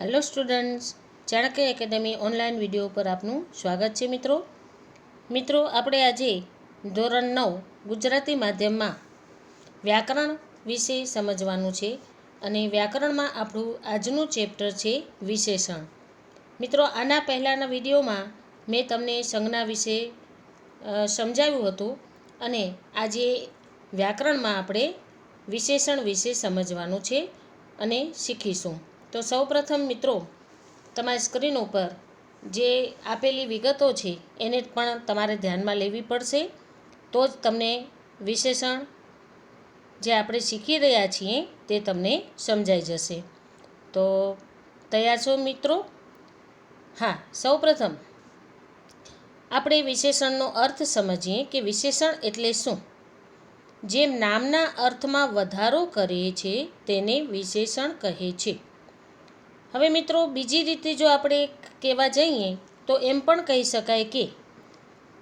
Hello students, Chanakya academy online video પર આપનું સ્વાગત છે. મિત્રો આપણે આજે ધોરણ 9 ગુજરાતી માધ્યમમાં વ્યાકરણ વિશે સમજવાનું છે અને વ્યાકરણમાં આપણું આજનું ચેપ્ટર છે વિશેષણ. મિત્રો, આના પહેલાંના વિડીયોમાં મેં તમને સંજ્ઞા વિશે સમજાવ્યું હતું અને આજે વ્યાકરણમાં આપણે વિશેષણ વિશે સમજવાનું છે અને શીખીશું. તો સૌપ્રથમ મિત્રો, તમારી સ્ક્રીન ઉપર જે આપેલી વિગતો છે એને પણ તમારે ધ્યાનમાં લેવી પડશે, તો જ તમને વિશેષણ જે આપણે શીખી રહ્યા છીએ તે તમને સમજાઈ જશે. તો તૈયાર છો મિત્રો? હા, સૌપ્રથમ આપણે વિશેષણનો અર્થ સમજીએ કે વિશેષણ એટલે શું. જેમ નામના અર્થમાં વધારો કરે છે તેને વિશેષણ કહે છે. હવે મિત્રો, બીજી રીતે જો આપણે કહેવા જઈએ તો એમ પણ કહી શકાય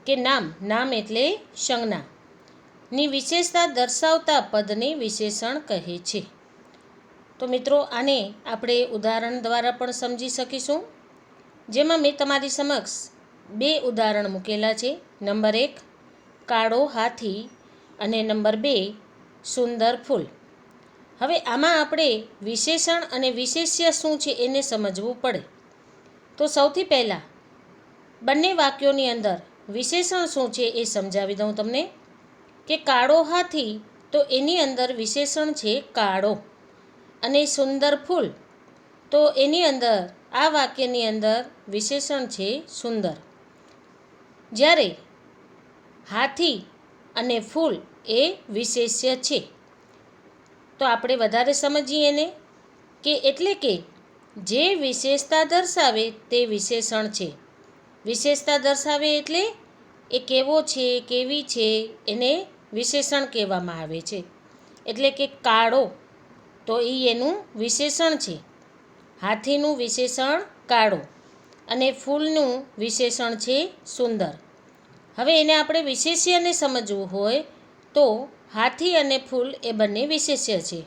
કે નામ એટલે સંજ્ઞાની વિશેષતા દર્શાવતા પદને વિશેષણ કહે છે. તો મિત્રો, આને આપણે ઉદાહરણ દ્વારા પણ સમજી શકીશું, જેમાં મેં તમારી સમક્ષ 2 ઉદાહરણ મૂકેલા છે. નંબર 1 કાળો હાથી અને નંબર 2 સુંદર ફૂલ. હવે આમાં આપણે વિશેષણ અને વિશેષ્ય શું છે એને સમજવું પડે. તો સૌથી પહેલાં બંને વાક્યોની અંદર વિશેષણ શું છે એ સમજાવી દઉં તમને. કે કાળો હાથી, તો એની અંદર વિશેષણ છે કાળો, અને સુંદર ફૂલ, તો એની અંદર આ વાક્યની અંદર વિશેષણ છે સુંદર. જ્યારે હાથી અને ફૂલ એ વિશેષ્ય છે. તો આપણે વધારે સમજીએ એને કે એટલે કે જે વિશેષતા દર્શાવે તે વિશેષણ છે. વિશેષતા દર્શાવે એટલે એ કેવો છે, કેવી છે, એને વિશેષણ કહેવામાં આવે છે. એટલે કે કાળો, તો એ એનું વિશેષણ છે. હાથીનું વિશેષણ કાળો અને ફૂલનું વિશેષણ છે સુંદર. હવે એને આપણે વિશેષ્યને સમજવું હોય તો હાથી અને ફૂલ એ બંને વિશેષ્ય છે.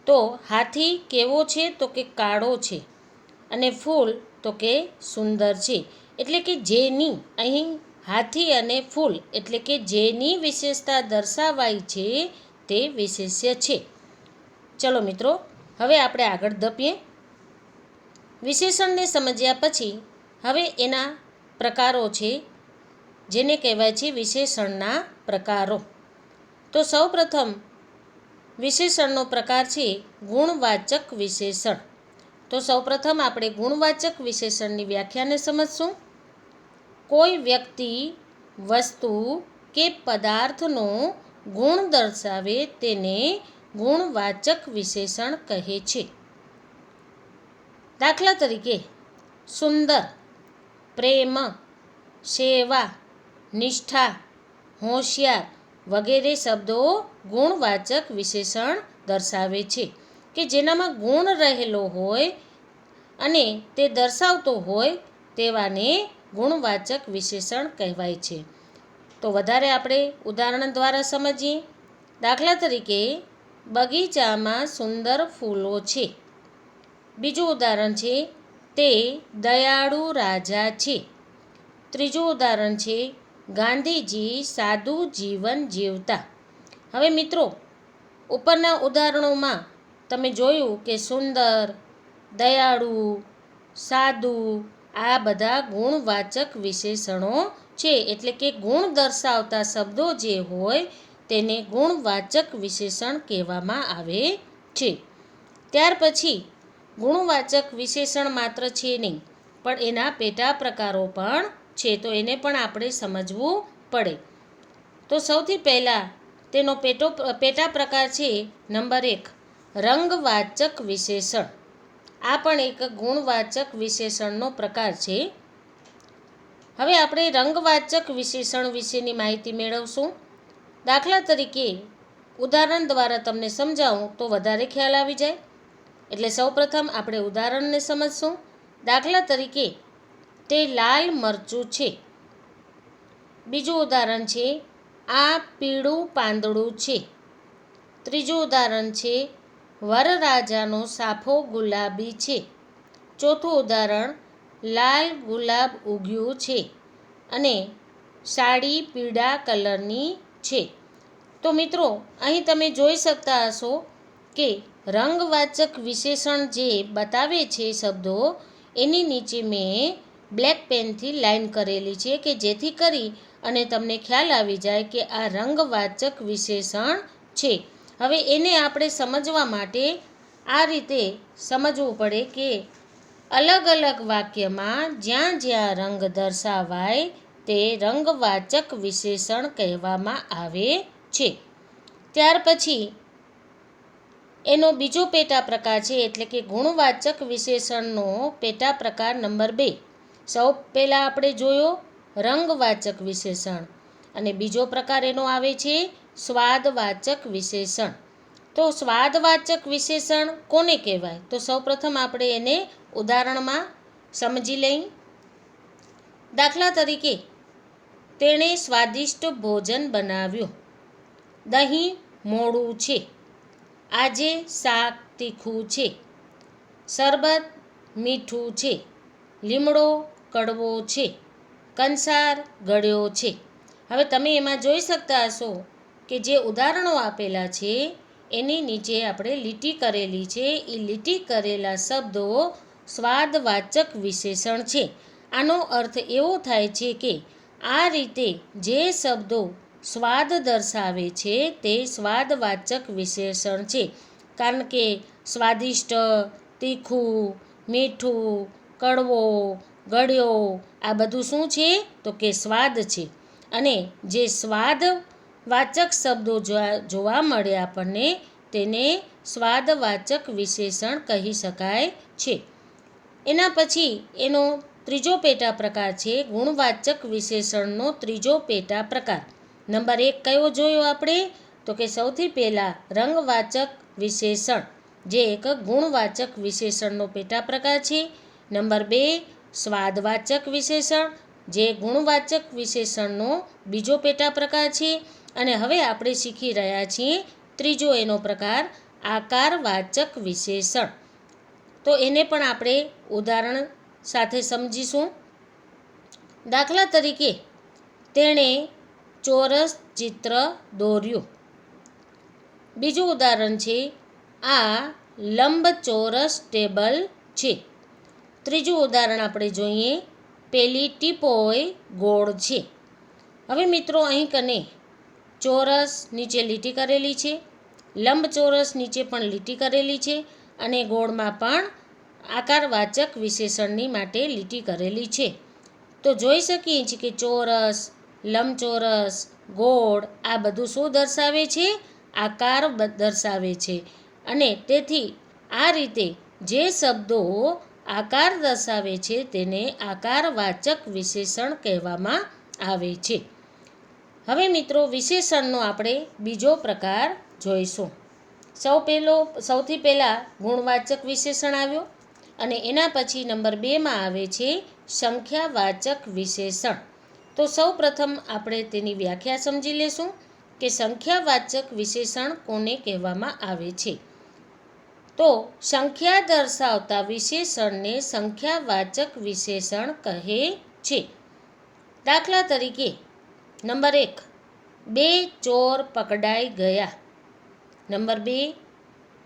તો હાથી કેવો છે? તો કે કાળો છે, અને ફૂલ તો કે સુંદર છે. એટલે કે જેની અહીં હાથી અને ફૂલ એટલે કે જેની વિશેષતા દર્શાવાય છે તે વિશેષ્ય છે. ચલો મિત્રો, હવે આપણે આગળ ધપીએ. વિશેષણને સમજ્યા પછી હવે એના પ્રકારો છે, જેને કહેવાય છે વિશેષણના પ્રકારો. તો સૌપ્રથમ વિશેષણનો પ્રકાર છે ગુણવાચક વિશેષણ. તો સૌપ્રથમ આપણે ગુણવાચક વિશેષણની વ્યાખ્યાને સમજશું. કોઈ વ્યક્તિ, વસ્તુ કે પદાર્થનો ગુણ દર્શાવે તેને ગુણવાચક વિશેષણ કહે છે. દાખલા તરીકે સુંદર, પ્રેમ, સેવા, નિષ્ઠા, હોશિયાર વગેરે શબ્દો ગુણવાચક વિશેષણ દર્શાવે છે, કે જેનામાં ગુણ રહેલો હોય અને તે દર્શાવતો હોય તેવાને ગુણવાચક વિશેષણ કહેવાય છે. તો વધારે આપણે ઉદાહરણ દ્વારા સમજીએ. દાખલા તરીકે બગીચામાં સુંદર ફૂલો છે. બીજું ઉદાહરણ છે તે દયાળુ રાજા છે. ત્રીજું ઉદાહરણ છે ગાંધીજી સાદું જીવન જીવતા. હવે મિત્રો, ઉપરના ઉદાહરણોમાં તમે જોયું કે સુંદર, દયાળુ, સાદું આ બધા ગુણવાચક વિશેષણો છે. એટલે કે ગુણ દર્શાવતા શબ્દો જે હોય તેને ગુણવાચક વિશેષણ કહેવામાં આવે છે. ત્યાર પછી ગુણવાચક વિશેષણ માત્ર છે નહીં, પણ એના પેટા પ્રકારો પણ છે. તો એને પણ આપણે સમજવું પડે. તો સૌથી પહેલાં તેનો પેટા પ્રકાર છે નંબર 1 રંગવાચક વિશેષણ. આ પણ એક ગુણવાચક વિશેષણનો પ્રકાર છે. હવે આપણે રંગવાચક વિશેષણ વિશેની માહિતી મેળવશું. દાખલા તરીકે ઉદાહરણ દ્વારા તમને સમજાવું તો વધારે ખ્યાલ આવી જાય. એટલે સૌપ્રથમ આપણે ઉદાહરણને સમજશું. દાખલા તરીકે તે લાલ મરચું છે. બીજું ઉદાહરણ છે આ પીળું પાંદડું છે. ત્રીજું ઉદાહરણ છે વરરાજાનો સાફો ગુલાબી છે. ચોથું ઉદાહરણ, લાલ ગુલાબ ઉગ્યું છે અને સાડી પીળા કલરની છે. તો મિત્રો, અહીં તમે જોઈ શકતા હશો કે રંગવાચક વિશેષણ જે બતાવે છે શબ્દો, એની નીચે મેં બ્લેક પેનથી લાઈન કરેલી છે કે જેથી કરી અને તમને ખ્યાલ આવી જાય કે આ રંગવાચક વિશેષણ છે. હવે એને આપણે સમજવા માટે આ રીતે સમજવું પડે કે અલગ અલગ વાક્યમાં જ્યાં જ્યાં રંગ દર્શાવાય તે રંગવાચક વિશેષણ કહેવામાં આવે છે. ત્યાર પછી એનો બીજો પેટા પ્રકાર છે, એટલે કે ગુણવાચક વિશેષણનો પેટા પ્રકાર નંબર 2. સૌ પહેલાં આપણે જોયો રંગવાચક વિશેષણ, અને બીજો પ્રકાર એનો આવે છે સ્વાદવાચક વિશેષણ. તો સ્વાદવાચક વિશેષણ કોને કહેવાય? તો સૌપ્રથમ આપણે એને ઉદાહરણમાં સમજી લઈ. દાખલા તરીકે, તેણે સ્વાદિષ્ટ ભોજન બનાવ્યું. દહીં મોળું છે. આજે શાક તીખું છે. શરબત મીઠું છે. લીમડો કડવો છે. કંસાર ગળ્યો છે. હવે તમે એમાં જોઈ શકતા હશો કે જે ઉદાહરણો આપેલા છે એની નીચે આપણે લીટી કરેલી છે. એ લીટી કરેલા શબ્દો સ્વાદવાચક વિશેષણ છે. આનો અર્થ એવો થાય છે કે આ રીતે જે શબ્દો સ્વાદ દર્શાવે છે તે સ્વાદવાચક વિશેષણ છે. કારણ કે સ્વાદિષ્ટ, તીખું, મીઠું, કડવો, ગળ્યો આ બધું શું છે? તો કે સ્વાદ છે. અને જે સ્વાદવાચક શબ્દો જોવા મળે આપણને તેને સ્વાદવાચક વિશેષણ કહી શકાય છે. એના પછી એનો ત્રીજો પેટા પ્રકાર છે ગુણવાચક વિશેષણનો ત્રીજો પેટા પ્રકાર. નંબર 1 કયો જોયો આપણે? તો કે સૌથી પહેલાં રંગવાચક વિશેષણ, જે એક ગુણવાચક વિશેષણનો પેટા પ્રકાર છે. નંબર 2 સ્વાદવાચક વિશેષણ, જે ગુણવાચક વિશેષણનો બીજો પેટા પ્રકાર છે. અને હવે આપણે શીખી રહ્યા છીએ ત્રીજો એનો પ્રકાર આકારવાચક વિશેષણ. તો એને પણ આપણે ઉદાહરણ સાથે સમજીશું. દાખલા તરીકે, તેણે ચોરસ ચિત્ર દોર્યું. બીજું ઉદાહરણ છે, આ લંબચોરસ ટેબલ છે. ત્રીજું ઉદાહરણ આપણે જોઈએ, પેલી ટીપોય ગોળ છે. હવે મિત્રો, અહીં કને ચોરસ નીચે લીટી કરેલી છે, લંબચોરસ નીચે પણ લીટી કરેલી છે, અને ગોળમાં પણ આકારવાચક વિશેષણની માટે લીટી કરેલી છે. તો જોઈ શકીએ છીએ કે ચોરસ, લંબચોરસ, ગોળ આ બધું શું દર્શાવે છે? આકાર દર્શાવે છે. અને તેથી આ રીતે જે શબ્દો આકાર દર્શાવે છે તેને આકારવાચક વિશેષણ કહેવામાં આવે છે. હવે મિત્રો, વિશેષણનો આપણે બીજો પ્રકાર જોઈશું. સૌથી પહેલાં ગુણવાચક વિશેષણ આવ્યો, અને એના પછી નંબર 2માં આવે છે સંખ્યાવાચક વિશેષણ. તો સૌપ્રથમ આપણે તેની વ્યાખ્યા સમજી લેશું કે સંખ્યાવાચક વિશેષણ કોને કહેવામાં આવે છે. તો સંખ્યા દર્શાવતા વિશેષણને સંખ્યાવાચક વિશેષણ કહે છે. દાખલા તરીકે, નંબર 1 2 ચોર પકડાઈ ગયા. નંબર 2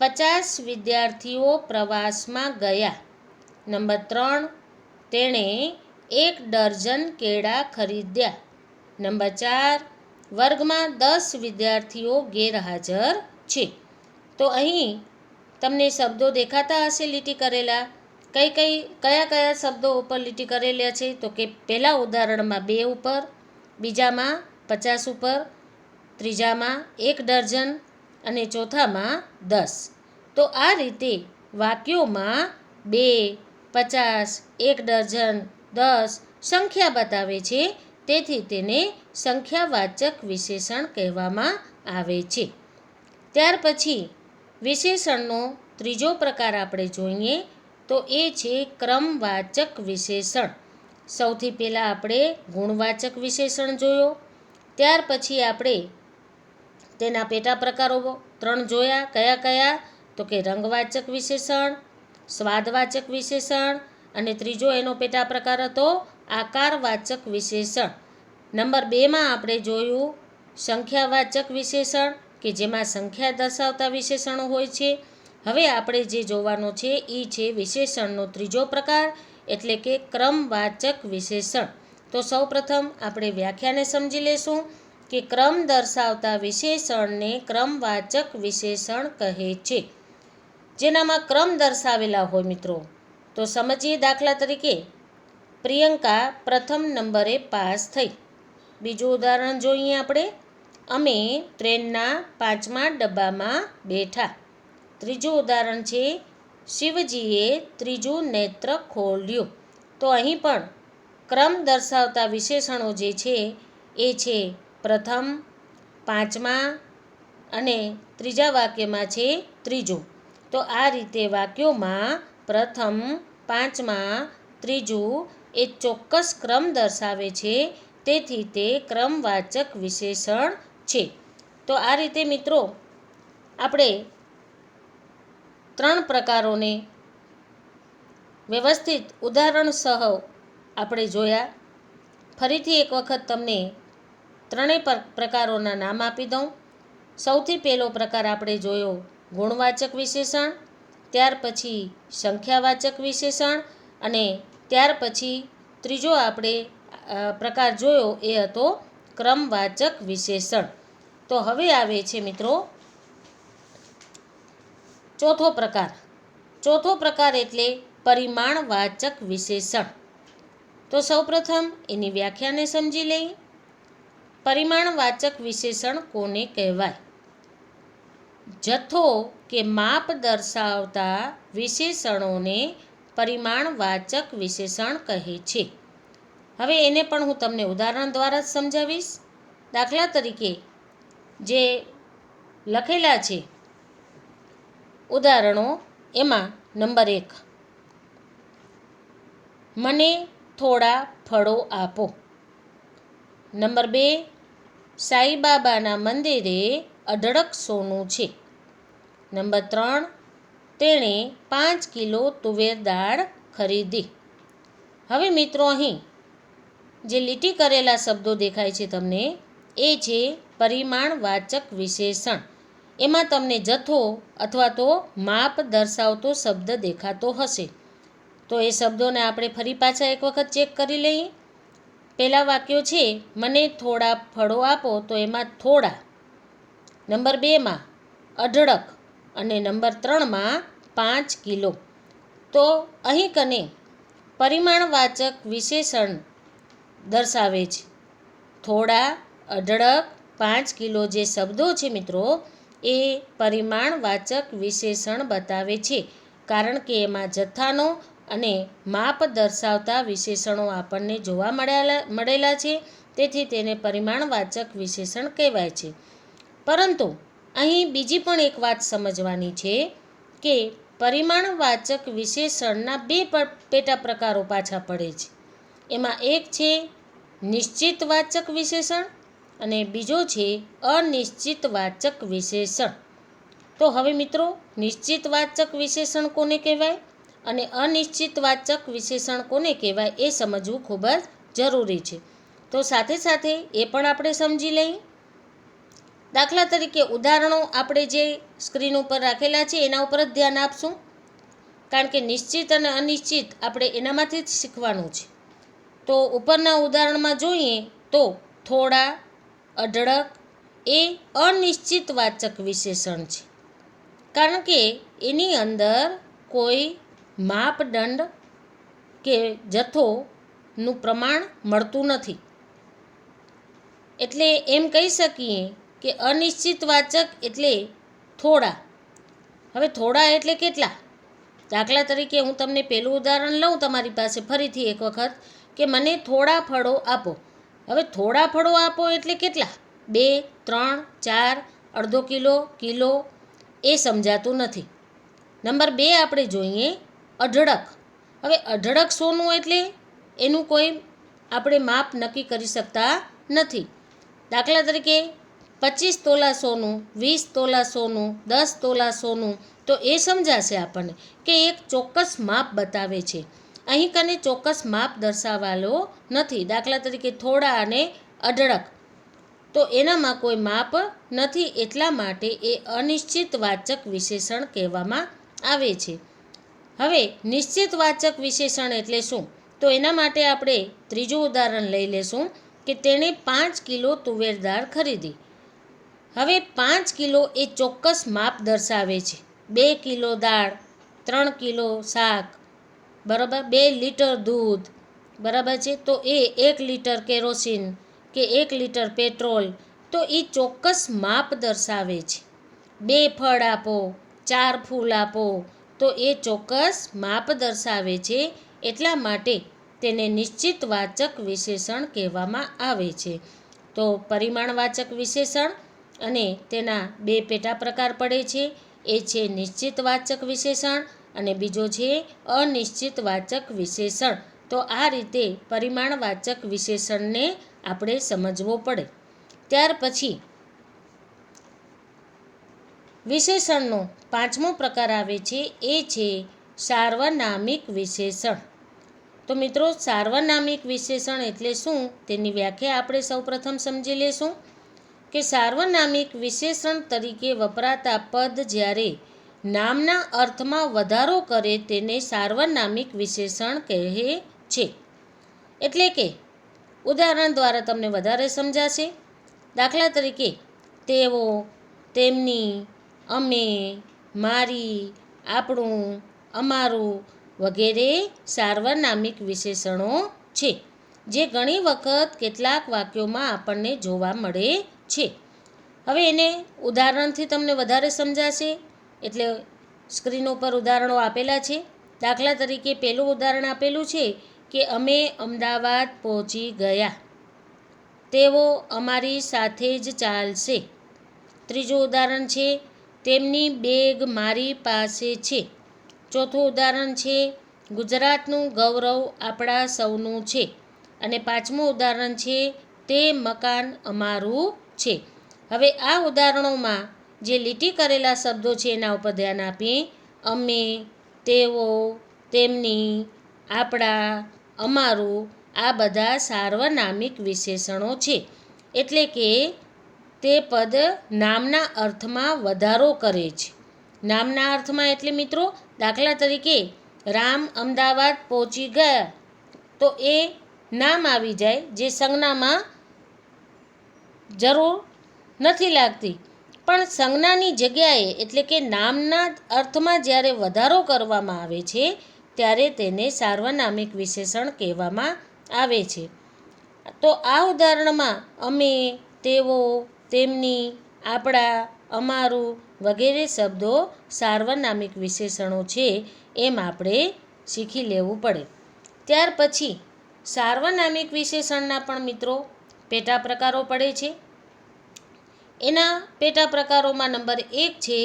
50 વિદ્યાર્થીઓ પ્રવાસમાં ગયા. નંબર 3 તેણે 1 ડઝન કેળા ખરીદ્યા. નંબર 4 વર્ગમાં 10 વિદ્યાર્થીઓ ગેરહાજર છે. તો અહીં તમને શબ્દો દેખાતા હશે લીટી કરેલા. કયા શબ્દો ઉપર લીટી કરેલા છે? તો કે પહેલા ઉદાહરણમાં 2 ઉપર, બીજામાં 50 ઉપર, ત્રીજામાં 1 ડઝન અને ચોથામાં 10. તો આ રીતે વાક્યોમાં 2, 50, 1 ડઝન, 10 સંખ્યા બતાવે છે. તેથી તેને સંખ્યાવાચક વિશેષણ કહેવામાં આવે છે. ત્યાર પછી વિશેષણનો ત્રીજો પ્રકાર આપણે જોઈએ તો એ છે ક્રમવાચક વિશેષણ. સૌથી પહેલાં આપણે ગુણવાચક વિશેષણ જોયો. ત્યાર પછી આપણે તેના પેટા પ્રકારો 3 જોયા. કયા? તો કે રંગવાચક વિશેષણ, સ્વાદવાચક વિશેષણ અને ત્રીજો એનો પેટા પ્રકાર હતો આકારવાચક વિશેષણ. નંબર 2માં આપણે જોયું સંખ્યાવાચક વિશેષણ કે જેમાં સંખ્યા દર્શાવતા વિશેષણો હોય છે. હવે આપણે જે જોવાનો છે એ છે વિશેષણનો ત્રીજો પ્રકાર એટલે કે ક્રમવાચક વિશેષણ. તો સૌપ્રથમ આપણે વ્યાખ્યાને સમજી લેશું કે ક્રમ દર્શાવતા વિશેષણને ક્રમવાચક વિશેષણ કહે છે, જેનામાં ક્રમ દર્શાવેલા હોય મિત્રો. તો સમજીએ. દાખલા તરીકે પ્રિયંકા પ્રથમ નંબરે પાસ થઈ. બીજું ઉદાહરણ જોઈએ આપણે. અમે ટ્રેનના 5મા ડબ્બામાં બેઠા. ત્રીજું ઉદાહરણ છે શિવજીએ ત્રીજું નેત્ર ખોલ્યું. તો અહીં પણ ક્રમ દર્શાવતા વિશેષણો જે છે એ છે પ્રથમ, 5મા અને ત્રીજા વાક્યમાં છે ત્રીજું. તો આ રીતે વાક્યોમાં પ્રથમ, 5મા, ત્રીજું એ ચોક્કસ ક્રમ દર્શાવે છે, તેથી તે ક્રમવાચક વિશેષણ છે. તો આ રીતે મિત્રો આપણે 3 પ્રકારોને વ્યવસ્થિત ઉદાહરણ સહ આપણે જોયા. ફરીથી એક વખત તમને ત્રણેય પ્રકારોના નામ આપી દઉં. સૌથી પહેલો પ્રકાર આપણે જોયો ગુણવાચક વિશેષણ, ત્યાર પછી સંખ્યાવાચક વિશેષણ અને ત્યાર પછી ત્રીજો આપણે પ્રકાર જોયો એ હતો ક્રમવાચક વિશેષણ. તો હવે આવે છે મિત્રો ચોથો પ્રકાર. ચોથો પ્રકાર એટલે પરિમાણવાચક વિશેષણ. તો સૌપ્રથમ એની વ્યાખ્યાને સમજી લઈએ. પરિમાણવાચક વિશેષણ કોને કહેવાય? જથ્થો કે માપ દર્શાવતા વિશેષણોને પરિમાણવાચક વિશેષણ કહે છે. હવે એને પણ હું તમને ઉદાહરણ દ્વારા જ સમજાવીશ. દાખલા તરીકે જે લખેલા છે ઉદાહરણો, એમાં નંબર 1, મને થોડા ફળો આપો. નંબર 2, સાઈબાબાના મંદિરે અઢળક સોનું છે. નંબર 3, તેણે 5 કિલો તુવેર દાળ ખરીદી. હવે મિત્રો અહીં જે લીટી કરેલા શબ્દો દેખાય છે તમને એ છે પરિમાણવાચક વિશેષણ. એમાં તમને જથ્થો અથવા તો માપ દર્શાવતો શબ્દ દેખાતો હશે. તો એ શબ્દોને આપણે ફરી પાછા એક વખત ચેક કરી લઈએ. પહેલા વાક્યો છે મને થોડા ફળો આપો, તો એમાં થોડા. નંબર 2માં અઢળક અને નંબર 3માં 5 કિલો. તો અહીં કને પરિમાણવાચક વિશેષણ દર્શાવે છે. થોડા, અઢળક, 5 કિલો જે શબ્દો છે મિત્રો એ પરિમાણવાચક વિશેષણ બતાવે છે, કારણ કે એમાં જથ્થાનો અને માપ દર્શાવતા વિશેષણો આપણને જોવા મળેલા છે, તેથી તેને પરિમાણવાચક વિશેષણ કહેવાય છે. પરંતુ અહીં બીજી પણ એક વાત સમજવાની છે કે પરિમાણવાચક વિશેષણના 2 પેટા પ્રકારો પાછા પડે છે. એમાં એક છે નિશ્ચિતવાચક વિશેષણ અને બીજો છે અનિશ્ચિતવાચક વિશેષણ. તો હવે મિત્રો નિશ્ચિતવાચક વિશેષણ કોને કહેવાય અને અનિશ્ચિતવાચક વિશેષણ કોને કહેવાય એ સમજવું ખૂબ જ જરૂરી છે. તો સાથે સાથે એ પણ આપણે સમજી લઈએ. દાખલા તરીકે ઉદાહરણો આપણે જે સ્ક્રીન ઉપર રાખેલા છે એના ઉપર જ ધ્યાન આપશું, કારણ કે નિશ્ચિત અને અનિશ્ચિત આપણે એનામાંથી જ શીખવાનું છે. તો ઉપરના ઉદાહરણમાં જોઈએ તો થોડા, અઢળક એ અનિશ્ચિતવાચક વિશેષણ છે, કારણ કે એની અંદર કોઈ માપદંડ કે જથ્થોનું પ્રમાણ મળતું નથી. એટલે એમ કહી શકીએ કે અનિશ્ચિતવાચક એટલે થોડા. હવે થોડા એટલે કેટલા? દાખલા તરીકે હું તમને પહેલું ઉદાહરણ લઉં તમારી પાસે ફરીથી એક વખત કે મને થોડા ફળો આપો. હવે થોડા ફળો આપો એટલે કેટલા? 2, 3, 4, અડધો કિલો, કિલો એ સમજાતું નથી. નંબર 2 આપણે જોઈએ અઢળક. હવે અઢળક સોનું એટલે એનું કોઈ આપણે માપ નક્કી કરી શકતા નથી. દાખલા તરીકે 25 તોલા સોનું, 20 તોલા સોનું, 10 તોલા સોનું, તો એ સમજાશે આપણને કે એક ચોક્કસ માપ બતાવે છે. અહીં કને ચોક્કસ માપ દર્શાવાલો નથી. દાખલા તરીકે થોડા અને અઢળક, તો એનામાં કોઈ માપ નથી, એટલા માટે એ અનિશ્ચિત વાચક વિશેષણ કહેવામાં આવે છે. હવે નિશ્ચિત વાચક વિશેષણ એટલે શું? તો એના માટે આપણે ત્રીજું ઉદાહરણ લઈ લેશું કે તેણે 5 કિલો તુવેર દાળ ખરીદી. હવે 5 કિલો એ ચોક્કસ માપ દર્શાવે છે. 2 કિલો દાળ, 3 કિલો શાક, બરાબર, 2 લીટર દૂધ, બરાબર છે. તો એ 1 લીટર કેરોસીન કે 1 લીટર પેટ્રોલ, તો એ ચોક્કસ માપ દર્શાવે છે. 2 ફળ આપો, 4 ફૂલ આપો, તો એ ચોક્કસ માપ દર્શાવે છે. એટલા માટે તેને નિશ્ચિત વાચક વિશેષણ કહેવામાં આવે છે. તો પરિમાણવાચક વિશેષણ અને તેના 2 પેટા પ્રકાર પડે છે. એ છે નિશ્ચિત વાચક વિશેષણ અને બીજો છે અનિશ્ચિત વાચક વિશેષણ. તો આ રીતે પરિમાણવાચક વિશેષણને આપણે સમજવો પડે. ત્યાર પછી વિશેષણનો 5મો પ્રકાર આવે છે, એ છે સાર્વનામિક વિશેષણ. તો મિત્રો, સાર્વનામિક વિશેષણ એટલે શું તેની વ્યાખ્યા આપણે સૌપ્રથમ સમજી લેશું કે સાર્વનામિક વિશેષણ તરીકે વપરાતા પદ જ્યારે નામના અર્થમાં વધારો કરે તેને સાર્વનામિક વિશેષણ કહે છે. એટલે કે ઉદાહરણ દ્વારા તમને વધારે સમજાશે. દાખલા તરીકે તેઓ, તેમની, અમે, મારી, આપણું, અમારું વગેરે સાર્વનામિક વિશેષણો છે, જે ઘણી વખત કેટલાક વાક્યોમાં આપણને જોવા મળે છે. હવે એને ઉદાહરણથી તમને વધારે સમજાશે, એટલે સ્ક્રીન ઉપર ઉદાહરણો આપેલા છે. દાખલા તરીકે પહેલું ઉદાહરણ આપેલું છે કે અમે અમદાવાદ પહોંચી ગયા. તેઓ અમારી સાથે જ ચાલશે. ત્રીજું ઉદાહરણ છે તેમની બેગ મારી પાસે છે. ચોથું ઉદાહરણ છે ગુજરાતનું ગૌરવ આપણા સૌનું છે. અને 5મું ઉદાહરણ છે તે મકાન અમારું છે. હવે આ ઉદાહરણોમાં જે લીટી કરેલા શબ્દો છે એના ઉપર ધ્યાન આપીએ. અમે, તેઓ, તેમની, આપણા, અમારું, આ બધા સાર્વનામિક વિશેષણો છે. એટલે કે તે પદ નામના અર્થમાં વધારો કરે છે. નામના અર્થમાં એટલે મિત્રો, દાખલા તરીકે રામ અમદાવાદ પહોંચી ગયા, તો એ નામ આવી જાય જે સંજ્ઞામાં જરૂર નથી લાગતી. પણ સંજ્ઞાની જગ્યાએ એટલે કે નામના અર્થમાં જ્યારે વધારો કરવામાં આવે છે ત્યારે તેને સાર્વનામિક વિશેષણ કહેવામાં આવે છે. તો આ ઉદાહરણમાં અમે, તેઓ, તેમની, આપણા, અમારું વગેરે શબ્દો સાર્વનામિક વિશેષણો છે, એમ આપણે શીખી લેવું પડે. ત્યાર પછી સાર્વનામિક વિશેષણના પણ મિત્રો પેટા પ્રકારો પડે છે. એના પેટા પ્રકારોમાં નંબર 1 છે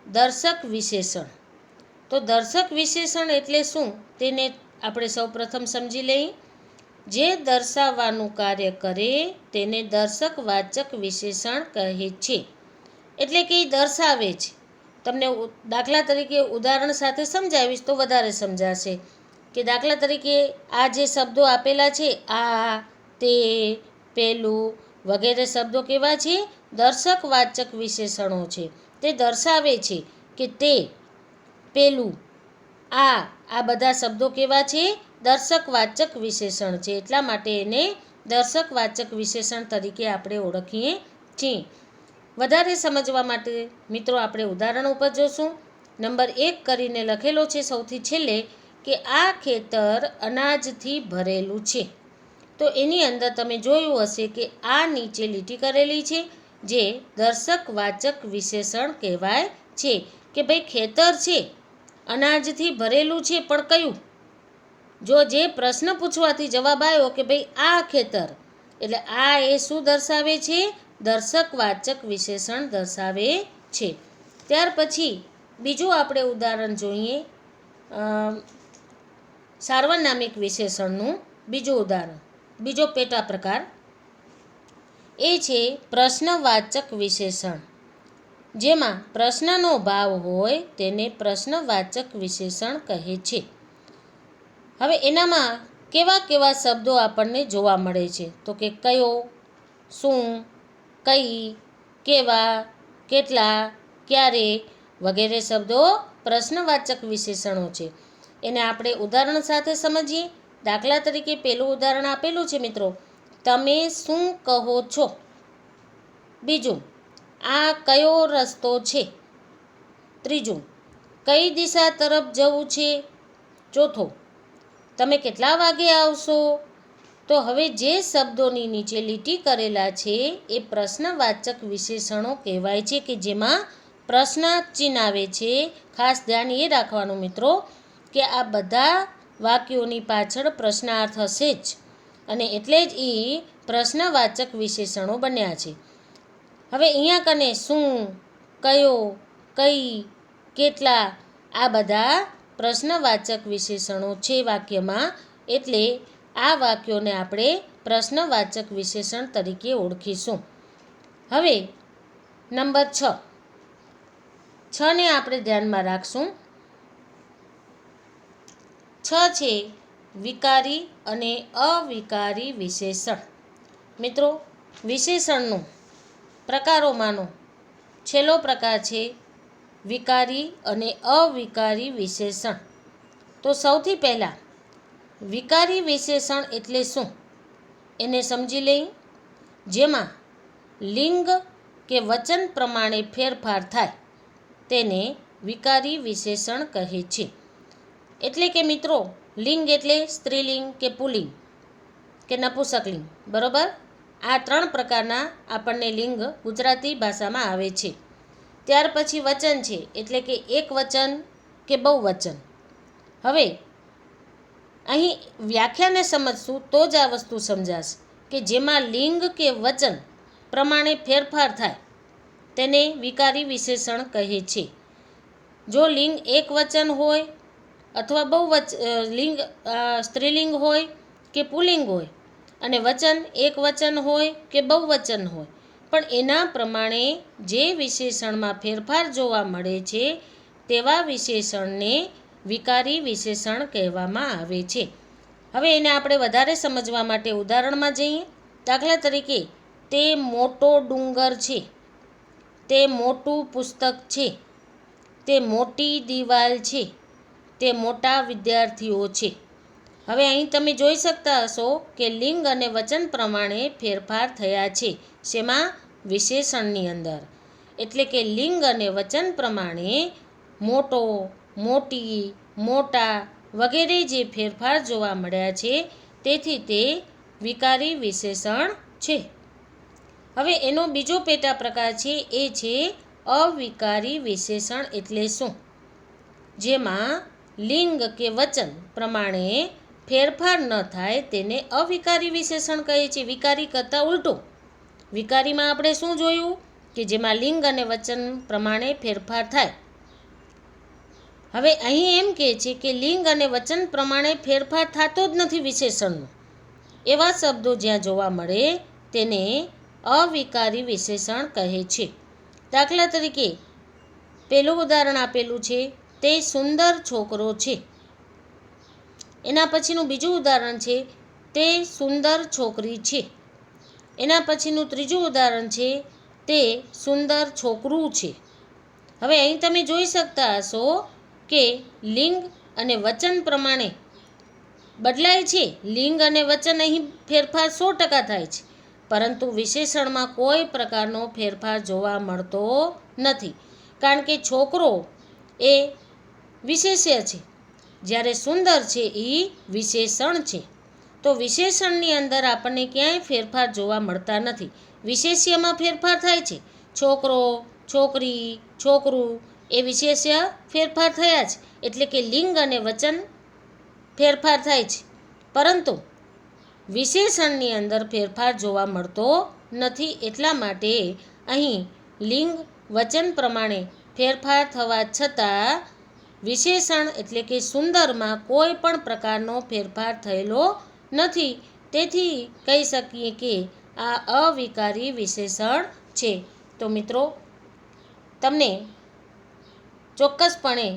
દર્શક વિશેષણ. તો દર્શક વિશેષણ એટલે શું તેને આપણે સૌપ્રથમ સમજી લઈએ. જે દર્શાવવાનું કાર્ય કરે તેને દર્શક વાચક વિશેષણ કહે છે. એટલે કે એ દર્શાવે છે. તમને દાખલા તરીકે ઉદાહરણ સાથે સમજાવીશ તો વધારે સમજાશે. કે દાખલા તરીકે આ જે શબ્દો આપેલા છે, આ, તે, પેલું વગેરે શબ્દો કેવા છે? દર્શક વાચક વિશેષણો છે. તે દર્શાવે છે કે તે, પેલું, આ બધા શબ્દો કેવા છે? દર્શક વાચક વિશેષણ છે. એટલા માટે એને દર્શક વાચક વિશેષણ તરીકે આપણે ઓળખીએ છીએ. વધારે સમજવા માટે મિત્રો આપણે ઉદાહરણ ઉપર જોશું. નંબર 1 કરીને લખેલો છે સૌથી છેલ્લે કે આ ખેતર અનાજથી ભરેલું છે. તો એની અંદર તમે જોયું હશે કે આ નીચે લીટી કરેલી છે, જે દર્શક વાચક વિશેષણ કહેવાય છે. કે ભાઈ ખેતર છે, અનાજથી ભરેલું છે, પણ કયું? જો જે પ્રશ્ન પૂછવાથી જવાબ આવ્યો કે ભાઈ આ ખેતર, એટલે આ એ શું દર્શાવે છે? દર્શક વાચક વિશેષણ દર્શાવે છે. ત્યાર પછી બીજું આપણે ઉદાહરણ જોઈએ. સાર્વનામિક વિશેષણનું બીજું ઉદાહરણ, બીજો પેટા પ્રકાર એ છે પ્રશ્નવાચક વિશેષણ. જેમાં પ્રશ્નનો ભાવ હોય તેને પ્રશ્નવાચક વિશેષણ કહે છે. હવે એનામાં કેવા કેવા શબ્દો આપણને જોવા મળે છે તો કે કયો, શું, કઈ, કેવા, કેટલા, ક્યારે વગેરે શબ્દો પ્રશ્નવાચક વિશેષણો છે. એને આપણે ઉદાહરણ સાથે સમજીએ. દાખલા તરીકે પહેલું ઉદાહરણ આપેલું છે મિત્રો, તમે શું કહો છો. બીજું, આ કયો રસ્તો છે. ત્રીજું, કઈ દિશા તરફ જવું છે. ચોથો, તમે કેટલા વાગે આવશો. તો હવે જે શબ્દોની નીચે લીટી કરેલા છે એ પ્રશ્નવાચક વિશેષણો કહેવાય છે કે જેમાં પ્રશ્ન ચિહ્ન આવે છે. ખાસ ધ્યાન એ રાખવાનું મિત્રો કે આ બધા વાક્યોની પાછળ પ્રશ્નાર્થ હશે જ અને એટલે જ એ પ્રશ્નવાચક વિશેષણો બન્યા છે. હવે અહીંયા કને શું, કયો, કઈ, કેટલા આ બધા પ્રશ્નવાચક વિશેષણો છે વાક્યમાં, એટલે આ વાક્યોને આપણે પ્રશ્નવાચક વિશેષણ તરીકે ઓળખીશું. હવે નંબર 6 ને આપણે ધ્યાનમાં રાખશું. 6 છે વિકારી અને અવિકારી વિશેષણ. મિત્રો, વિશેષણનું પ્રકારોમાંનો છેલ્લો પ્રકાર છે વિકારી અને અવિકારી વિશેષણ. તો સૌથી પહેલાં વિકારી વિશેષણ એટલે શું એને સમજી લઈએ. જેમાં લિંગ કે વચન પ્રમાણે ફેરફાર થાય તેને વિકારી વિશેષણ કહે છે. એટલે કે મિત્રો, લિંગ એટલે સ્ત્રીલિંગ કે પુલ્લિંગ કે નપુંસકલિંગ, બરાબર. આ 3 પ્રકારના આપણને લિંગ ગુજરાતી ભાષામાં આવે છે. ત્યાર પછી વચન છે એટલે કે એક વચન કે બહુવચન. હવે અહીં વ્યાખ્યાને સમજશું તો જ આ વસ્તુ સમજાશે કે જેમાં લિંગ કે વચન પ્રમાણે ફેરફાર થાય તેને વિકારી વિશેષણ કહે છે. જો લિંગ એક વચન હોય અથવા લિંગ સ્ત્રીલિંગ હોય કે પુલ્લિંગ હોય અને વચન એક વચન હોય કે બહુવચન હોય, પણ એના પ્રમાણે જે વિશેષણમાં ફેરફાર જોવા મળે છે તેવા વિશેષણને વિકારી વિશેષણ કહેવામાં આવે છે. હવે એને આપણે વધારે સમજવા માટે ઉદાહરણમાં જઈએ. દાખલા તરીકે, તે મોટો ડુંગર છે. તે મોટું પુસ્તક છે. તે મોટી દિવાલ છે. તે મોટા વિદ્યાર્થીઓ છે. હવે અહીં તમે જોઈ શકતા હશો કે લિંગ અને વચન પ્રમાણે ફેરફાર થયા છે. શેમાં? વિશેષણની અંદર. એટલે કે લિંગ અને વચન પ્રમાણે મોટો, મોટી, મોટા વગેરે જે ફેરફાર જોવા મળ્યા છે તેથી તે વિકારી વિશેષણ છે. હવે એનો બીજો પેટા પ્રકાર છે એ છે અવિકારી વિશેષણ. એટલે શું? જેમાં લિંગ કે વચન પ્રમાણે ફેરફાર ન થાય તેને અવિકારી વિશેષણ કહે છે. વિકારી કરતાં ઉલટું. વિકારીમાં આપણે શું જોયું કે જેમાં લિંગ અને વચન પ્રમાણે ફેરફાર થાય. હવે અહીં એમ કહે છે કે લિંગ અને વચન પ્રમાણે ફેરફાર થતો જ નથી વિશેષણનો. એવા શબ્દો જ્યાં જોવા મળે તેને અવિકારી વિશેષણ કહે છે. દાખલા તરીકે પહેલું ઉદાહરણ આપેલું છે, તે સુંદર છોકરો છે. એના પછીનું બીજું ઉદાહરણ છે, તે સુંદર છોકરી છે. એના પછીનું ત્રીજું ઉદાહરણ છે, તે સુંદર છોકરું છે. હવે અહીં તમે જોઈ શકતા હશો કે લિંગ અને વચન પ્રમાણે બદલાય છે. લિંગ અને વચન અહીં ફેરફાર 100% થાય છે, પરંતુ વિશેષણમાં કોઈ પ્રકારનો ફેરફાર જોવા મળતો નથી. કારણ કે છોકરો એ વિશેષ્ય છે, જ્યારે સુંદર છે એ વિશેષણ છે. તો વિશેષણની અંદર આપણને ક્યાંય ફેરફાર જોવા મળતા નથી. વિશેષ્યમાં ફેરફાર થાય છે. છોકરો, છોકરી, છોકરું એ વિશેષ્ય ફેરફાર થયા છે. એટલે કે લિંગ અને વચન ફેરફાર થાય છે, પરંતુ વિશેષણની અંદર ફેરફાર જોવા મળતો નથી. એટલા માટે અહીં લિંગ વચન પ્રમાણે ફેરફાર થવા છતાં વિશેષણ એટલે કે સુંદરમાં કોઈ પણ પ્રકારનો ફેરફાર થયેલો નથી. તેથી કહી શકીએ કે આ અવિકારી વિશેષણ છે. તો મિત્રો, તમને ચોક્કસપણે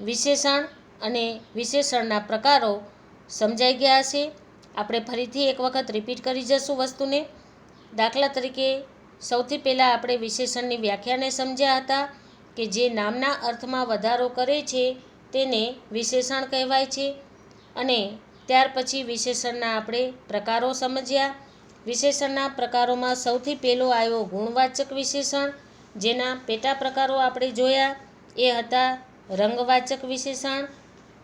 વિશેષણ અને વિશેષણના પ્રકારો સમજાઈ ગયા હશે. આપણે ફરીથી એક વખત રિપીટ કરી જશું વસ્તુને. દાખલા તરીકે સૌથી પહેલાં આપણે વિશેષણની વ્યાખ્યાને સમજ્યા હતા કે જે નામના અર્થમાં વધારો કરે છે તેને વિશેષણ કહેવાય છે. અને ત્યાર પછી વિશેષણના આપણે પ્રકારો સમજ્યા. વિશેષણના પ્રકારોમાં સૌથી પહેલો આવ્યો ગુણવાચક વિશેષણ, જેના પેટા પ્રકારો આપણે જોયા એ હતા રંગવાચક વિશેષણ,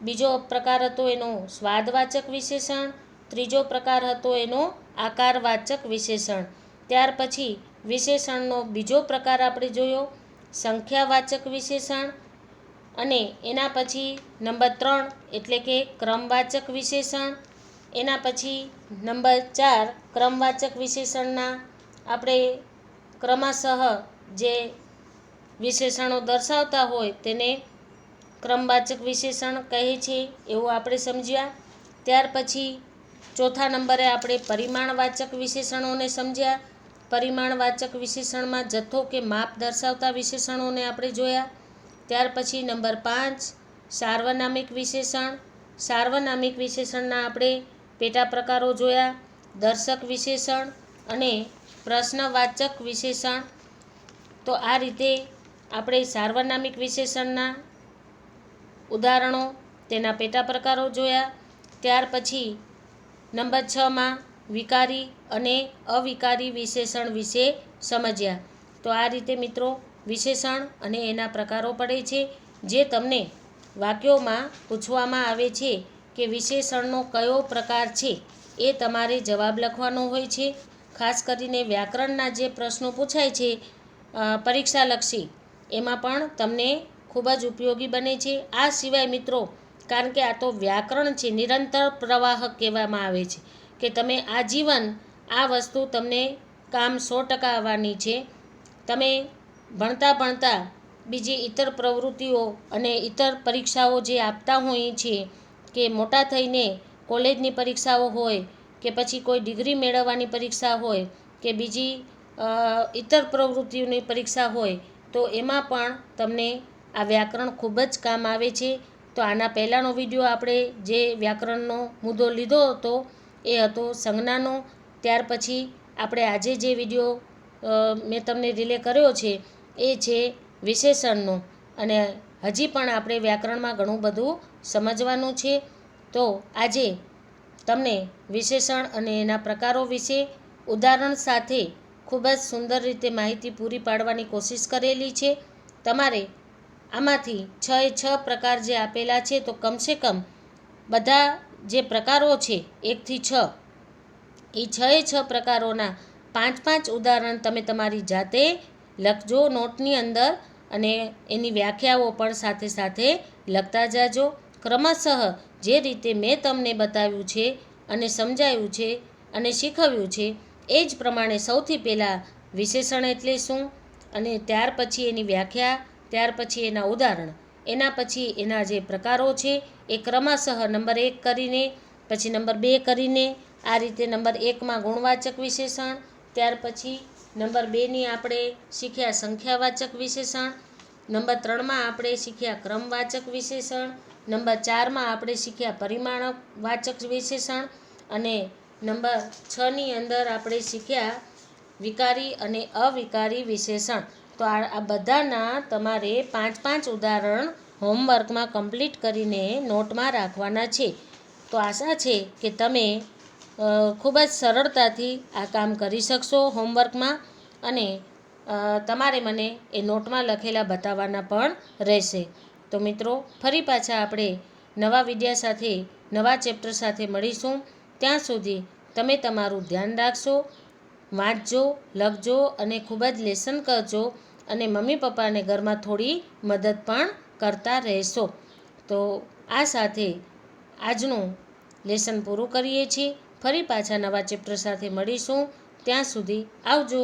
બીજો પ્રકાર હતો એનો સ્વાદવાચક વિશેષણ, ત્રીજો પ્રકાર હતો એનો આકારવાચક વિશેષણ. ત્યાર પછી વિશેષણનો બીજો પ્રકાર આપણે જોયો સંખ્યાવાચક વિશેષણ, અને એના પછી નંબર 3 એટલે કે ક્રમવાચક વિશેષણ. એના પછી નંબર 4 ક્રમવાચક વિશેષણના આપણે ક્રમશઃ જે વિશેષણો દર્શાવતા હોય તેને ક્રમવાચક વિશેષણ કહે છે એવું આપણે સમજ્યા. ત્યાર પછી ચોથા નંબરે આપણે પરિમાણવાચક વિશેષણોને સમજ્યા. પરિમાણવાચક વિશેષણમાં જથ્થો કે માપ દર્શાવતા વિશેષણોને આપણે જોયા. ત્યાર પછી નંબર 5 સાર્વનામિક વિશેષણ. સાર્વનામિક વિશેષણના આપણે પેટા પ્રકારો જોયા દર્શક વિશેષણ અને પ્રશ્નવાચક વિશેષણ. તો આ રીતે આપણે સાર્વનામિક વિશેષણના ઉદાહરણો તેના પેટા પ્રકારો જોયા. ત્યાર પછી નંબર 6માં વિકારી અને અવિકારી વિશેષણ વિશે સમજ્યા. તો આ રીતે મિત્રો વિશેષણ અને એના પ્રકારો પડે છે. જે તમને વાક્યોમાં પૂછવામાં આવે છે કે વિશેષણનો કયો પ્રકાર છે એ તમારે જવાબ લખવાનો હોય છે. ખાસ કરીને વ્યાકરણના જે પ્રશ્નો પૂછાય છે પરીક્ષાલક્ષી, એમાં પણ તમને ખૂબ જ ઉપયોગી બને છે. આ સિવાય મિત્રો, કારણ કે આ તો વ્યાકરણ છે, નિરંતર પ્રવાહ કહેવામાં આવે છે કે તમે આજીવન આ વસ્તુ તમને કામ 100% આવવાની છે. તમે ભણતા ભણતા બીજી ઇતર પ્રવૃત્તિઓ અને ઇતર પરીક્ષાઓ જે આપતા હોઈએ છીએ કે મોટા થઈને કોલેજની પરીક્ષાઓ હોય કે પછી કોઈ ડિગ્રી મેળવવાની પરીક્ષા હોય કે બીજી ઇતર પ્રવૃત્તિઓની પરીક્ષા હોય, તો એમાં પણ તમને આ વ્યાકરણ ખૂબ જ કામ આવે છે. તો આના પહેલાંનો વિડીયો આપણે જે વ્યાકરણનો મુદ્દો લીધો હતો એ હતો સંજ્ઞાનો. ત્યાર પછી આપણે આજે જે વિડીયો મેં તમને રિલે કર્યો છે એ છે વિશેષણનો. અને હજી પણ આપણે વ્યાકરણમાં ઘણું બધું સમજવાનું છે. તો આજે તમને વિશેષણ અને એના પ્રકારો વિશે ઉદાહરણ સાથે ખૂબ જ સુંદર રીતે માહિતી પૂરી પાડવાની કોશિશ કરેલી છે. તમારે આમાંથી 6 પ્રકાર જે આપેલા છે તો કમસે કમ બધા જે પ્રકારો છે 1 થી 6 એ 6 પ્રકારોના 5 ઉદાહરણ તમે તમારી જાતે લખજો નોટની અંદર, અને એની વ્યાખ્યાઓ પણ સાથે સાથે લખતા જાજો. ક્રમશઃ જે રીતે મેં તમને બતાવ્યું છે અને સમજાવ્યું છે અને શીખવ્યું છે એ જ પ્રમાણે સૌથી પહેલાં વિશેષણ એટલે શું, અને ત્યાર પછી એની વ્યાખ્યા, ત્યાર પછી એના ઉદાહરણ, એના પછી એના જે પ્રકારો છે એ ક્રમશઃ નંબર 1 કરીને પછી નંબર 2 કરીને આ રીતે નંબર 1માં ગુણવાચક વિશેષણ, ત્યાર પછી નંબર 2ની આપણે શીખ્યા સંખ્યાવાચક વિશેષણ, નંબર 3માં આપણે શીખ્યા ક્રમવાચક વિશેષણ, નંબર 4માં આપણે શીખ્યા પરિમાણવાચક વિશેષણ, અને નંબર 6ની અંદર આપણે શીખ્યા વિકારી અને અવિકારી વિશેષણ. તો આ બધાના તમારે 5 ઉદાહરણ હોમવર્કમાં કમ્પ્લીટ કરીને નોટમાં રાખવાના છે. તો આશા છે કે તમે ખૂબ જ સરળતાથી આ કામ કરી શકશો હોમવર્કમાં, અને તમારે મને એ નોટમાં લખેલા બતાવવાના પણ રહેશે. તો મિત્રો, ફરી પાછા આપણે નવા વિડીયા સાથે નવા ચેપ્ટર સાથે મળીશું. ત્યાં સુધી તમે તમારું ધ્યાન રાખશો, વાંચજો, લખજો અને ખૂબ જ લેસન કરજો, અને મમ્મી પપ્પાને ઘરમાં થોડી મદદ પણ કરતા રહેશો. તો આ સાથે આજનું લેસન પૂરું કરીએ છીએ. ફરી પાછા નવા ચેપ્ટર સાથે મળીશું. ત્યાં સુધી આવજો.